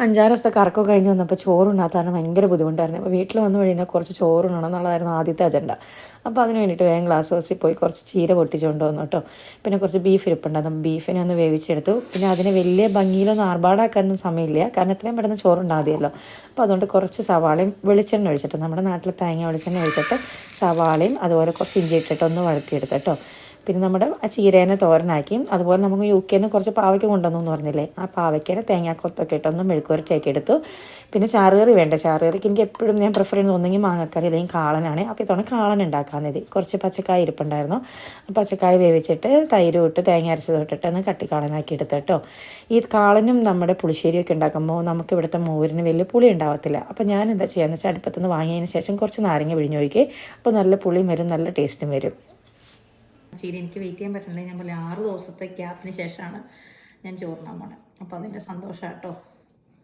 5-6 ദിവസത്തെ കറക്കമൊക്കെ കഴിഞ്ഞ് വന്നപ്പോൾ ചോറുണ്ടാകാൻ കാരണം ഭയങ്കര ബുദ്ധിമുട്ടായിരുന്നു. അപ്പോൾ വീട്ടിൽ വന്നു കഴിഞ്ഞാൽ കുറച്ച് ചോറുണ്ണണം എന്നുള്ളതായിരുന്നു ആദ്യത്തെ അജണ്ട. അപ്പോൾ അതിന് വേണ്ടിയിട്ട് വേഗം ഗ്ലാസ് ഹൗസിൽ പോയി കുറച്ച് ചീര പൊട്ടിച്ചുകൊണ്ട് വന്നു കേട്ടോ. പിന്നെ കുറച്ച് ബീഫ് ഇരിപ്പുണ്ടായിരുന്നു, ബീഫിനെ ഒന്ന് വേവിച്ചെടുത്തു. പിന്നെ അതിന് വലിയ ഭംഗിയിലൊന്നും ആർഭാടാക്കാനൊന്നും സമയമില്ല, കാരണം എത്രയും പെട്ടെന്ന് ചോറുണ്ടാകുമല്ലോ. അപ്പോൾ അതുകൊണ്ട് കുറച്ച് സവാളയും വെളിച്ചെണ്ണ ഒഴിച്ചിട്ട്, നമ്മുടെ നാട്ടിൽ തേങ്ങ വെളിച്ചെണ്ണ ഒഴിച്ചിട്ട് സവാളയും അതുപോലെ കുറച്ച് ഇഞ്ചി ഇട്ടിട്ട് ഒന്ന് വഴറ്റിയെടുത്ത് കേട്ടോ. പിന്നെ നമ്മുടെ ആ ചീരേനെ തോരനാക്കി. അതുപോലെ നമുക്ക് UK നിന്ന് കുറച്ച് പാവയ്ക്ക കൊണ്ടുവന്നു പറഞ്ഞില്ലേ, ആ പാവയ്ക്കേനെ തേങ്ങാക്കൊത്തൊക്കെ ഇട്ടൊന്ന് മെഴുക്കുവരട്ടിയാക്കി എടുത്തു. പിന്നെ ചാറുകറി വേണ്ട, ചാറുകറിക്ക് എനിക്ക് എപ്പോഴും ഞാൻ പ്രിഫർ ചെയ്യുന്നത് ഒന്നെങ്കിൽ മാങ്ങക്കറി അല്ലെങ്കിൽ കാളനാണ്. അപ്പോൾ ഇത്തവണ കാളൻ ഉണ്ടാക്കാമെന്നത്. കുറച്ച് പച്ചക്കായ ഇരിപ്പുണ്ടായിരുന്നു, പച്ചക്കായ വേവിച്ചിട്ട് തൈര് ഇട്ട് തേങ്ങ അരച്ചത് ഇട്ടിട്ട് ഒന്ന് കട്ടിക്കാളനാക്കി എടുത്ത് കേട്ടോ. ഈ കാളനും നമ്മുടെ പുളിശ്ശേരിയൊക്കെ ഉണ്ടാക്കുമ്പോൾ നമുക്ക് ഇവിടുത്തെ മോരിന് വലിയ പുളി ഉണ്ടാവത്തില്ല. അപ്പോൾ ഞാൻ എന്താ ചെയ്യാന്ന് വെച്ചാൽ അടുപ്പത്തുനിന്ന് വാങ്ങിയതിന് ശേഷം കുറച്ച് നാരങ്ങ പിഴിഞ്ഞ് ഒഴിക്കുക. അപ്പോൾ നല്ല പുളിയും വരും, നല്ല ടേസ്റ്റും വരും. ചീര എനിക്ക് വെയിറ്റ് ചെയ്യാൻ പറ്റുന്നില്ല. ഞാൻ പോലെ 6 ദിവസത്തെ ഗ്യാപ്പിന് ശേഷമാണ് ഞാൻ ചോറിനാൻ പോണത്. അപ്പോൾ അതിൻ്റെ സന്തോഷം കേട്ടോ.